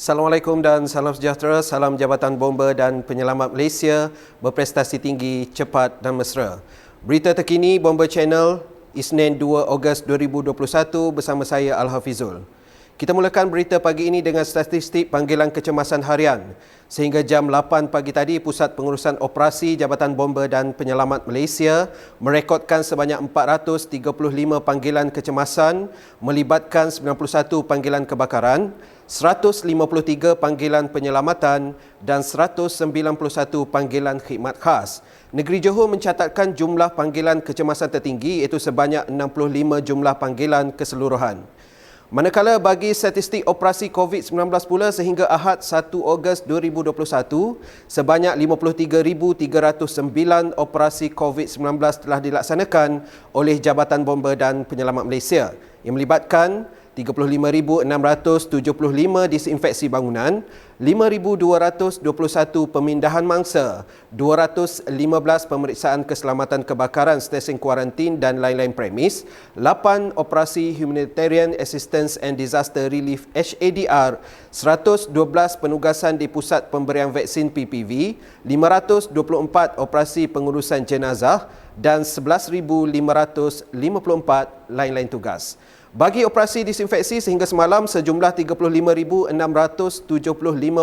Assalamualaikum dan salam sejahtera. Salam Jabatan Bomba dan Penyelamat Malaysia berprestasi tinggi, cepat dan mesra. Berita terkini Bomba Channel, Isnin 2 Ogos 2021 bersama saya Al-Hafizul. Kita mulakan berita pagi ini dengan statistik panggilan kecemasan harian. Sehingga jam 8 pagi tadi, Pusat Pengurusan Operasi Jabatan Bomba dan Penyelamat Malaysia merekodkan sebanyak 435 panggilan kecemasan melibatkan 91 panggilan kebakaran, 153 panggilan penyelamatan dan 191 panggilan khidmat khas. Negeri Johor mencatatkan jumlah panggilan kecemasan tertinggi iaitu sebanyak 65 jumlah panggilan keseluruhan. Manakala bagi statistik operasi COVID-19 pula sehingga Ahad 1 Ogos 2021, sebanyak 53,309 operasi COVID-19 telah dilaksanakan oleh Jabatan Bomba dan Penyelamat Malaysia yang melibatkan 35,675 disinfeksi bangunan, 5,221 pemindahan mangsa, 215 pemeriksaan keselamatan kebakaran stesen kuarantin dan lain-lain premis, 8 operasi Humanitarian Assistance and Disaster Relief HADR, 112 penugasan di Pusat Pemberian Vaksin PPV, 524 operasi pengurusan jenazah dan 11,554 lain-lain tugas. Bagi operasi disinfeksi sehingga semalam, sejumlah 35,675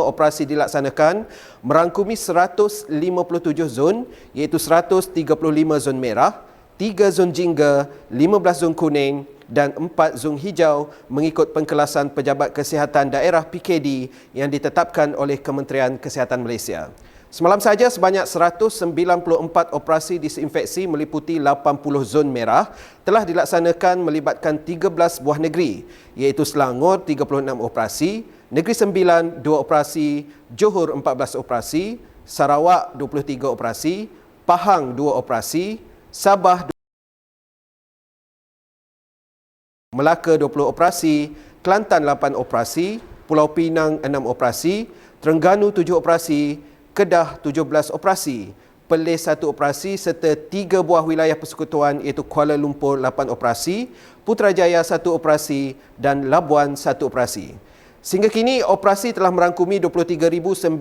operasi dilaksanakan merangkumi 157 zon iaitu 135 zon merah, 3 zon jingga, 15 zon kuning dan 4 zon hijau mengikut pengkelasan Pejabat Kesihatan Daerah PKD yang ditetapkan oleh Kementerian Kesihatan Malaysia. Semalam saja sebanyak 194 operasi disinfeksi meliputi 80 zon merah telah dilaksanakan melibatkan 13 buah negeri iaitu Selangor 36 operasi, Negeri Sembilan 2 operasi, Johor 14 operasi, Sarawak 23 operasi, Pahang 2 operasi, Sabah 2, Melaka 20 operasi, Kelantan 8 operasi, Pulau Pinang 6 operasi, Terengganu 7 operasi, Kedah 17 operasi, Perlis 1 operasi serta 3 buah wilayah persekutuan iaitu Kuala Lumpur 8 operasi, Putrajaya 1 operasi dan Labuan 1 operasi. Sehingga kini operasi telah merangkumi 23,905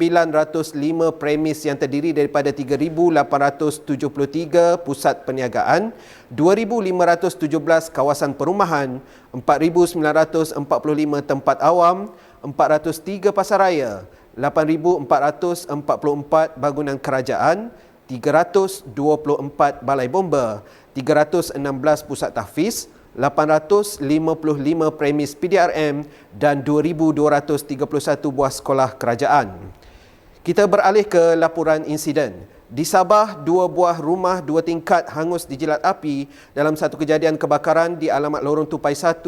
premis yang terdiri daripada 3,873 pusat perniagaan, 2,517 kawasan perumahan, 4,945 tempat awam, 403 pasaraya, 8,444 bangunan kerajaan, 324 balai bomba, 316 pusat tahfiz, 855 premis PDRM dan 2,231 buah sekolah kerajaan. Kita beralih ke laporan insiden. Di Sabah, 2 buah rumah 2 tingkat hangus dijilat api dalam satu kejadian kebakaran di alamat Lorong Tupai 1,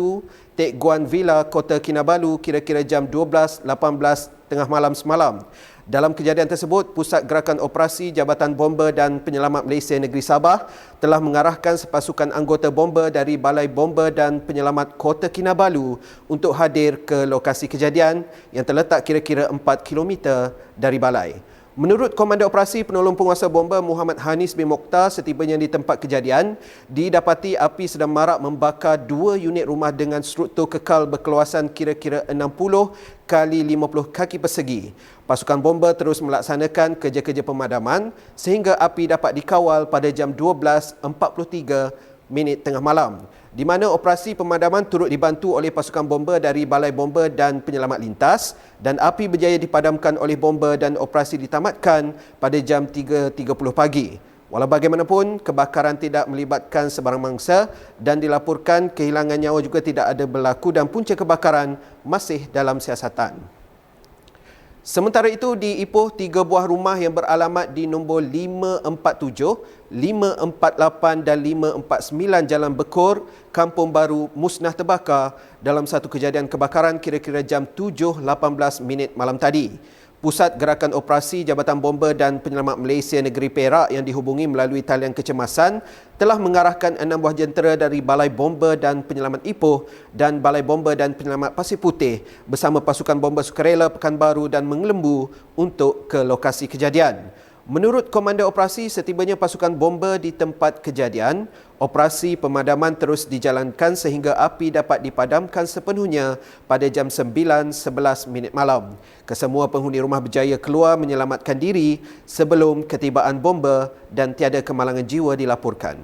Tek Guan Villa, Kota Kinabalu kira-kira jam 12.18 tengah malam semalam. Dalam kejadian tersebut, Pusat Gerakan Operasi Jabatan Bomba dan Penyelamat Malaysia Negeri Sabah telah mengarahkan sepasukan anggota bomba dari Balai Bomba dan Penyelamat Kota Kinabalu untuk hadir ke lokasi kejadian yang terletak kira-kira 4 km dari balai. Menurut Komandan Operasi Penolong Penguasa Bomba Muhammad Hanis bin Mokhtar, setibanya di tempat kejadian, didapati api sedang marak membakar 2 unit rumah dengan struktur kekal berkeluasan kira-kira 60 kali 50 kaki persegi. Pasukan bomba terus melaksanakan kerja-kerja pemadaman sehingga api dapat dikawal pada jam 12.43 tengah malam, di mana operasi pemadaman turut dibantu oleh pasukan bomba dari Balai Bomba dan Penyelamat Lintas dan api berjaya dipadamkan oleh bomba dan operasi ditamatkan pada jam 3.30 pagi. Walau bagaimanapun, kebakaran tidak melibatkan sebarang mangsa dan dilaporkan kehilangan nyawa juga tidak ada berlaku dan punca kebakaran masih dalam siasatan. Sementara itu, di Ipoh, 3 buah rumah yang beralamat di nombor 547, 548 dan 549 Jalan Bekor, Kampung Baru musnah terbakar dalam satu kejadian kebakaran kira-kira jam 7.18 malam tadi. Pusat Gerakan Operasi Jabatan Bomba dan Penyelamat Malaysia Negeri Perak yang dihubungi melalui talian kecemasan telah mengarahkan 6 buah jentera dari Balai Bomba dan Penyelamat Ipoh dan Balai Bomba dan Penyelamat Pasir Putih bersama pasukan bomba sukarela Pekanbaru dan Mengelembu untuk ke lokasi kejadian. Menurut Komandan Operasi, setibanya pasukan bomba di tempat kejadian, operasi pemadaman terus dijalankan sehingga api dapat dipadamkan sepenuhnya pada jam 9.11 malam. Kesemua penghuni rumah berjaya keluar menyelamatkan diri sebelum ketibaan bomba dan tiada kemalangan jiwa dilaporkan.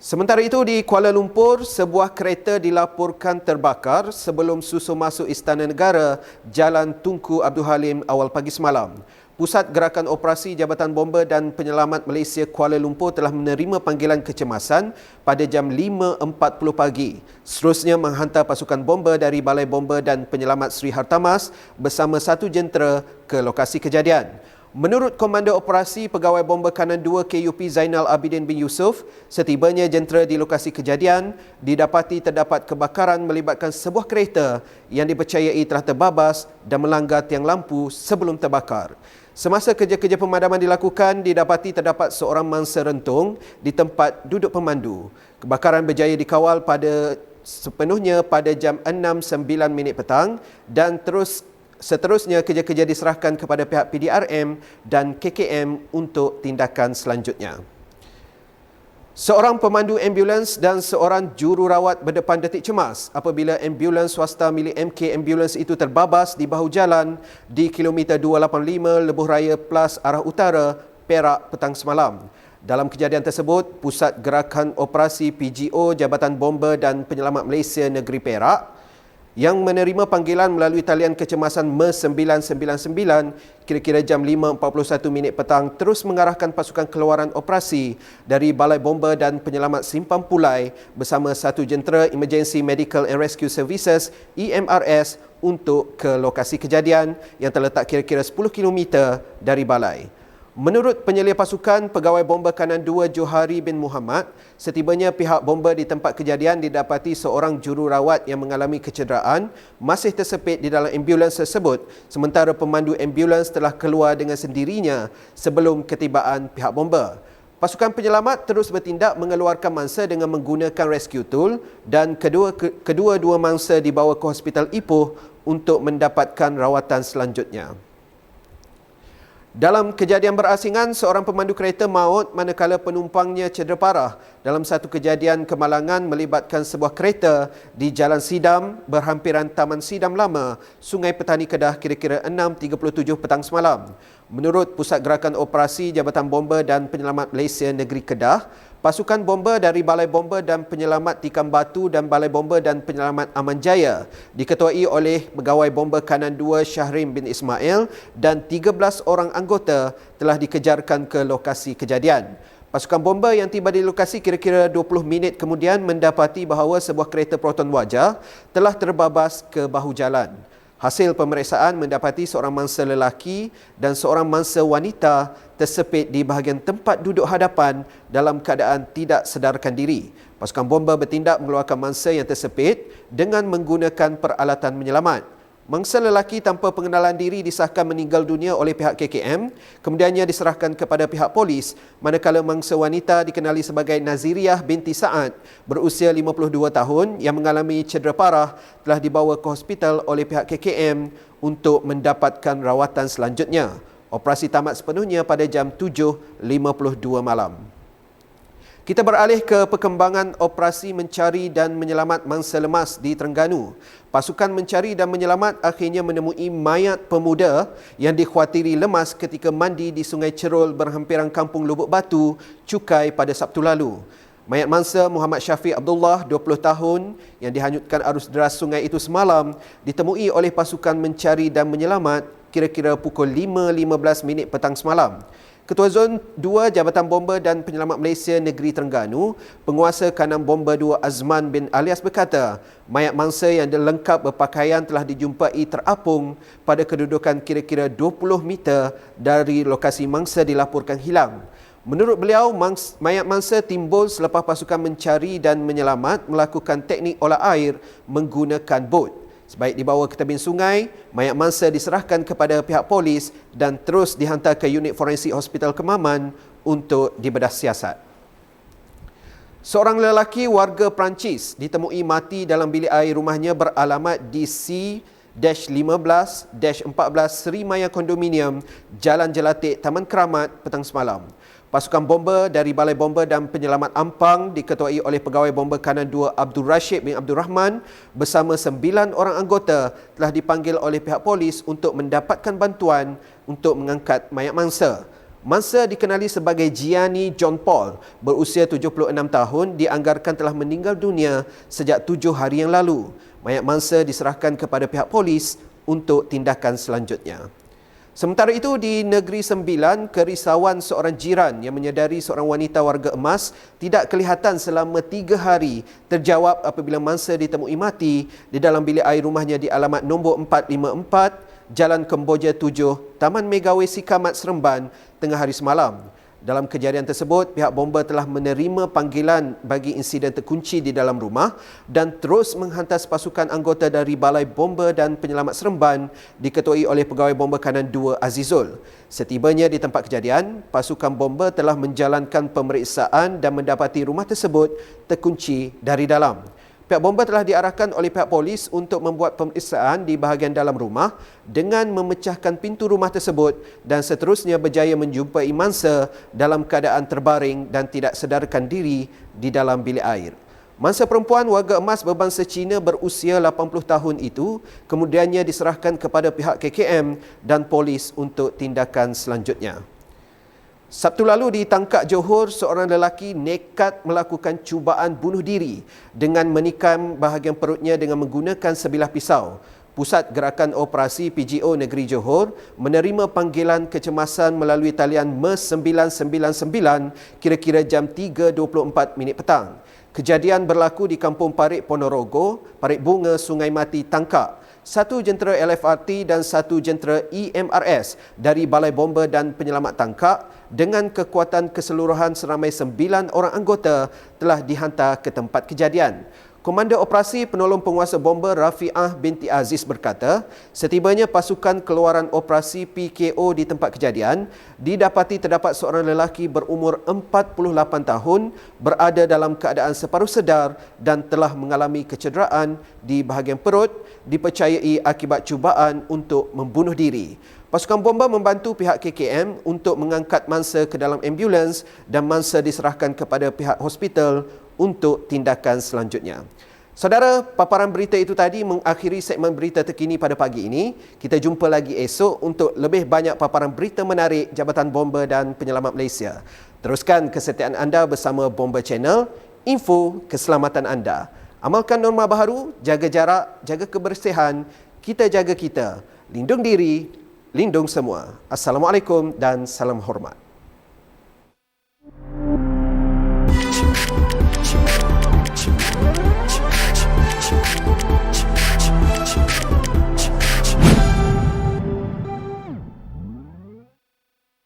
Sementara itu, di Kuala Lumpur, sebuah kereta dilaporkan terbakar sebelum susu masuk Istana Negara, Jalan Tunku Abdul Halim awal pagi semalam. Pusat Gerakan Operasi Jabatan Bomba dan Penyelamat Malaysia Kuala Lumpur telah menerima panggilan kecemasan pada jam 5.40 pagi. Seterusnya menghantar pasukan bomba dari Balai Bomba dan Penyelamat Sri Hartamas bersama satu jentera ke lokasi kejadian. Menurut Komandan Operasi Pegawai Bomba Kanan 2 KUP Zainal Abidin bin Yusof, setibanya jentera di lokasi kejadian, didapati terdapat kebakaran melibatkan sebuah kereta yang dipercayai telah terbabas dan melanggar tiang lampu sebelum terbakar. Semasa kerja-kerja pemadaman dilakukan, didapati terdapat seorang mangsa rentung di tempat duduk pemandu. Kebakaran berjaya dikawal sepenuhnya pada jam 6.09 petang dan seterusnya kerja-kerja diserahkan kepada pihak PDRM dan KKM untuk tindakan selanjutnya. Seorang pemandu ambulans dan seorang jururawat berdepan detik cemas apabila ambulans swasta milik MK Ambulance itu terbabas di bahu jalan di kilometer 285 Lebuh Raya Plus arah utara, Perak petang semalam. Dalam kejadian tersebut, Pusat Gerakan Operasi PGO Jabatan Bomba dan Penyelamat Malaysia Negeri Perak yang menerima panggilan melalui talian kecemasan M999 kira-kira jam 5.41 petang terus mengarahkan pasukan keluaran operasi dari Balai Bomba dan Penyelamat Simpang Pulai bersama satu jentera Emergency Medical and Rescue Services EMRS untuk ke lokasi kejadian yang terletak kira-kira 10 km dari balai. Menurut penyelia pasukan, Pegawai Bomba Kanan 2 Johari bin Muhammad, setibanya pihak bomba di tempat kejadian didapati seorang jururawat yang mengalami kecederaan masih tersepit di dalam ambulans tersebut, sementara pemandu ambulans telah keluar dengan sendirinya sebelum ketibaan pihak bomba. Pasukan penyelamat terus bertindak mengeluarkan mangsa dengan menggunakan rescue tool dan kedua-dua mangsa dibawa ke Hospital Ipoh untuk mendapatkan rawatan selanjutnya. Dalam kejadian berasingan, seorang pemandu kereta maut manakala penumpangnya cedera parah dalam satu kejadian kemalangan melibatkan sebuah kereta di Jalan Sidam berhampiran Taman Sidam Lama, Sungai Petani Kedah kira-kira 6.37 petang semalam. Menurut Pusat Gerakan Operasi Jabatan Bomba dan Penyelamat Malaysia Negeri Kedah, pasukan bomba dari Balai Bomba dan Penyelamat Tikam Batu dan Balai Bomba dan Penyelamat Aman Jaya diketuai oleh Pegawai Bomba Kanan 2 Syahrim bin Ismail dan 13 orang anggota telah dikejarkan ke lokasi kejadian. Pasukan bomba yang tiba di lokasi kira-kira 20 minit kemudian mendapati bahawa sebuah kereta Proton Wajah telah terbabas ke bahu jalan. Hasil pemeriksaan mendapati seorang mangsa lelaki dan seorang mangsa wanita tersepit di bahagian tempat duduk hadapan dalam keadaan tidak sedarkan diri. Pasukan bomba bertindak mengeluarkan mangsa yang tersepit dengan menggunakan peralatan menyelamat. Mangsa lelaki tanpa pengenalan diri disahkan meninggal dunia oleh pihak KKM, kemudiannya diserahkan kepada pihak polis, manakala mangsa wanita dikenali sebagai Naziriah binti Sa'ad, berusia 52 tahun yang mengalami cedera parah telah dibawa ke hospital oleh pihak KKM untuk mendapatkan rawatan selanjutnya. Operasi tamat sepenuhnya pada jam 7.52 malam. Kita beralih ke perkembangan operasi mencari dan menyelamat mangsa lemas di Terengganu. Pasukan mencari dan menyelamat akhirnya menemui mayat pemuda yang dikhawatiri lemas ketika mandi di Sungai Cerul berhampiran Kampung Lubuk Batu, Cukai pada Sabtu lalu. Mayat mangsa Muhammad Syafiq Abdullah, 20 tahun, yang dihanyutkan arus deras sungai itu semalam, ditemui oleh pasukan mencari dan menyelamat kira-kira pukul 5.15 petang semalam. Ketua Zon 2 Jabatan Bomba dan Penyelamat Malaysia Negeri Terengganu, Penguasa Kanam Bomba 2 Azman bin Alias berkata, mayat mangsa yang lengkap berpakaian telah dijumpai terapung pada kedudukan kira-kira 20 meter dari lokasi mangsa dilaporkan hilang. Menurut beliau, mayat mangsa timbul selepas pasukan mencari dan menyelamat melakukan teknik olah air menggunakan bot. Sebaik dibawa ke tebing sungai, mayat mangsa diserahkan kepada pihak polis dan terus dihantar ke unit forensik Hospital Kemaman untuk dibedah siasat. Seorang lelaki warga Perancis ditemui mati dalam bilik air rumahnya beralamat di C 15-14 Seri Maya Kondominium, Jalan Jelatik, Taman Keramat petang semalam. Pasukan bomba dari Balai Bomba dan Penyelamat Ampang diketuai oleh Pegawai Bomba Kanan 2 Abdul Rashid bin Abdul Rahman bersama 9 orang anggota telah dipanggil oleh pihak polis untuk mendapatkan bantuan untuk mengangkat mayat mangsa. Mangsa dikenali sebagai Gianni John Paul, berusia 76 tahun, dianggarkan telah meninggal dunia sejak 7 hari yang lalu. Mayat mangsa diserahkan kepada pihak polis untuk tindakan selanjutnya. Sementara itu, di Negeri Sembilan, kerisauan seorang jiran yang menyedari seorang wanita warga emas tidak kelihatan selama 3 hari terjawab apabila mangsa ditemui mati di dalam bilik air rumahnya di alamat nombor 454 Jalan Kemboja 7, Taman Megawai Sikamat, Seremban, tengah hari semalam. Dalam kejadian tersebut, pihak bomba telah menerima panggilan bagi insiden terkunci di dalam rumah dan terus menghantar pasukan anggota dari Balai Bomba dan Penyelamat Seremban diketuai oleh Pegawai Bomba Kanan 2 Azizul. Setibanya di tempat kejadian, pasukan bomba telah menjalankan pemeriksaan dan mendapati rumah tersebut terkunci dari dalam. Pihak bomba telah diarahkan oleh pihak polis untuk membuat pemeriksaan di bahagian dalam rumah dengan memecahkan pintu rumah tersebut dan seterusnya berjaya menjumpai mangsa dalam keadaan terbaring dan tidak sedarkan diri di dalam bilik air. Mangsa perempuan warga emas berbangsa Cina berusia 80 tahun itu kemudiannya diserahkan kepada pihak KKM dan polis untuk tindakan selanjutnya. Sabtu lalu di Tangkak, Johor, seorang lelaki nekat melakukan cubaan bunuh diri dengan menikam bahagian perutnya dengan menggunakan sebilah pisau. Pusat Gerakan Operasi PGO Negeri Johor menerima panggilan kecemasan melalui talian MES 999 kira-kira jam 3.24 petang. Kejadian berlaku di Kampung Parit Ponorogo, Parit Bunga, Sungai Mati, Tangkak. 1 jentera LFRT dan 1 jentera EMRS dari Balai Bomba dan Penyelamat Tangkak dengan kekuatan keseluruhan seramai 9 orang anggota telah dihantar ke tempat kejadian. Komander Operasi Penolong Penguasa Bomba Rafi'ah binti Aziz berkata, setibanya pasukan keluaran operasi PKO di tempat kejadian, didapati terdapat seorang lelaki berumur 48 tahun berada dalam keadaan separuh sedar dan telah mengalami kecederaan di bahagian perut, dipercayai akibat cubaan untuk membunuh diri. Pasukan bomba membantu pihak KKM untuk mengangkat mangsa ke dalam ambulans dan mangsa diserahkan kepada pihak hospital untuk tindakan selanjutnya. Saudara, paparan berita itu tadi mengakhiri segmen berita terkini pada pagi ini. Kita jumpa lagi esok untuk lebih banyak paparan berita menarik Jabatan Bomba dan Penyelamat Malaysia. Teruskan kesetiaan anda bersama Bomba Channel, info keselamatan anda. Amalkan norma baharu, jaga jarak, jaga kebersihan, kita jaga kita. Lindung diri, lindung semua. Assalamualaikum dan salam hormat.